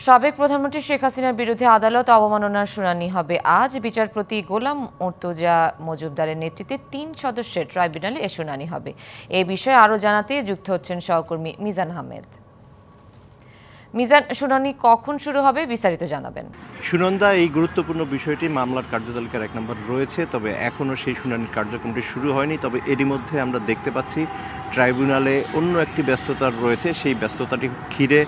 সাবেক প্রধানমন্ত্রী শেখ হাসিনার বিরুদ্ধে আদালত অবমাননার শুনানি হবে আজ। বিচারপতি গোলাম মুর্তজা মজুমদারের নেতৃত্বে ৩ সদস্যের ট্রাইব্যুনালে এ শুনানি হবে। এ বিষয়ে আরও জানাতে যুক্ত হচ্ছেন সহকর্মী মিজান আহমেদ। মিজান, শুনানি কখন শুরু হবে বিস্তারিত জানাবেন। সুনন্দা, এই গুরুত্বপূর্ণ বিষয়টি মামলার কার্যতালিকার ১ নম্বর রয়েছে, তবে এখনও সেই শুনানির কার্যক্রমটি শুরু হয়নি। তবে এরই মধ্যে আমরা দেখতে পাচ্ছি ট্রাইব্যুনালে অন্য একটি ব্যস্ততা রয়েছে। সেই ব্যস্ততাটি ঘিরে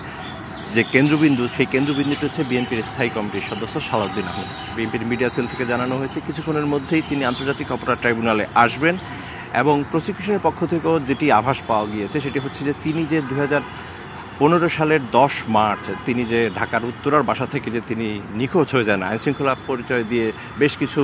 যে কেন্দ্রবিন্দু, সেই কেন্দ্রবিন্দুটি হচ্ছে বিএনপির স্থায়ী কমিটির সদস্য সালাউদ্দিন আহমেদ। বিএনপির মিডিয়া সেল থেকে জানানো হয়েছে কিছুক্ষণের মধ্যেই তিনি আন্তর্জাতিক অপরাধ ট্রাইব্যুনালে আসবেন। এবং প্রসিকিউশনের পক্ষ থেকেও যেটি আভাস পাওয়া গিয়েছে সেটি হচ্ছে যে তিনি যে 2015 সালের 10 মার্চ তিনি যে ঢাকার উত্তরার বাসা থেকে যে তিনি নিখোঁজ হয়ে যান, আইনশৃঙ্খলা পরিচয় দিয়ে বেশ কিছু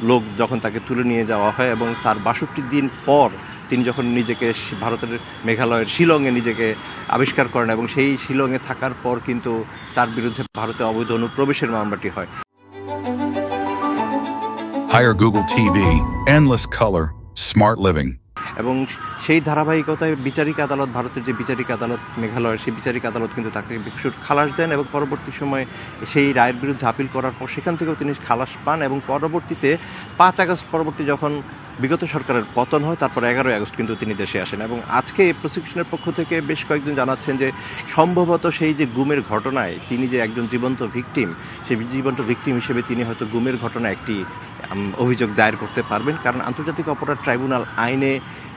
লোক যখন তাকে তুলে নিয়ে যাওয়া হয় এবং তার ৬২ দিন পর তিনি যখন নিজেকে ভারতের মেঘালয়ের শিলংয়ে নিজেকে আবিষ্কার করেন এবং সেই শিলংয়ে থাকার পর কিন্তু তার বিরুদ্ধে ভারতে অবৈধ অনুপ্রবেশের মামলাটি হয়। Hire Google TV, endless color, smart living. এবং সেই ধারাবাহিকতায় বিচারিক আদালত, ভারতের যে বিচারিক আদালত মেঘালয়ের, সেই বিচারিক আদালত কিন্তু তাকে বেকসুর খালাস দেন এবং পরবর্তী সময়ে সেই রায়ের বিরুদ্ধে আপিল করার পর সেখান থেকেও তিনি খালাস পান এবং পরবর্তীতে ৫ আগস্ট পরবর্তী যখন বিগত সরকারের পতন হয় তারপর ১১ আগস্ট কিন্তু তিনি দেশে আসেন। এবং আজকে প্রসিকিউশনের পক্ষ থেকে বেশ কয়েকজন জানাচ্ছেন যে সম্ভবত সেই যে গুমের ঘটনায় তিনি যে একজন জীবন্ত ভিকটিম, সেই জীবন্ত ভিকটিম হিসেবে তিনি হয়তো গুমের ঘটনা একটি অভিযোগ দায়ের করতে পারবেন। কারণ আন্তর্জাতিক অপরাধ ট্রাইব্যুনাল আইনে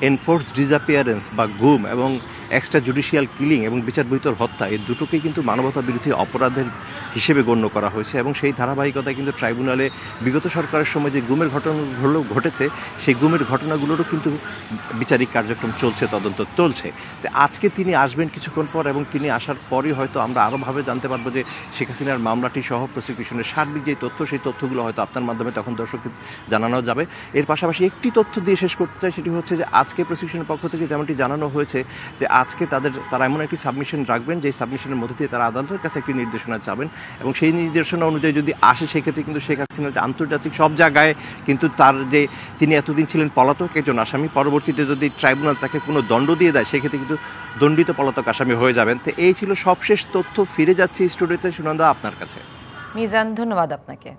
এনফোর্সড ডিসঅ্যাপিয়ারেন্স বা গুম এবং এক্সট্রা জুডিশিয়াল কিলিং এবং বিচারবহির্ভূত হত্যা, এই দুটোকেই কিন্তু মানবতা বিরোধী অপরাধের হিসেবে গণ্য করা হয়েছে। এবং সেই ধারাবাহিকতায় কিন্তু ট্রাইব্যুনালে বিগত সরকারের সময় যে গুমের ঘটনাগুলো ঘটেছে সেই গুমের ঘটনাগুলোরও কিন্তু বিচারিক কার্যক্রম চলছে, তদন্ত চলছে। তো আজকে তিনি আসবেন কিছুক্ষণ পর এবং তিনি আসার পরই হয়তো আমরা আরোভাবে জানতে পারবো যে শেখ হাসিনার মামলাটি সহ প্রসিকিউশনের সার্বিক যে তথ্য, সেই তথ্যগুলো হয়তো আপনার মাধ্যমে তখন দর্শক জানানো যাবে। এর পাশাপাশি একটি তথ্য দিয়ে শেষ করতে চাই, সেটি হচ্ছে যে আজকে প্রসিকিউশনের পক্ষ থেকে যেমনটি জানানো হয়েছে যে আজকে তারা এমন একটি সাবমিশন রাখবেন যে সাবমিশনের মধ্যে দিয়ে তারা আদালতের কাছে একটি নির্দেশনা চাবেন এবং সেই নির্দেশনা অনুযায়ী যদি আসে সেক্ষেত্রে কিন্তু শেখ হাসিনা আন্তর্জাতিক সব জায়গায় কিন্তু তার যে তিনি এতদিন ছিলেন পলাতক একজন আসামি, পরবর্তীতে যদি ট্রাইব্যুনাল তাকে কোনো দণ্ড দিয়ে দেয় সেক্ষেত্রে কিন্তু দণ্ডিত পলাতক আসামি হয়ে যাবেন। তো এই ছিল সবশেষ তথ্য। ফিরে যাচ্ছি স্টুডিওতে সুনন্দা আপনার কাছে। মিজান, ধন্যবাদ আপনাকে।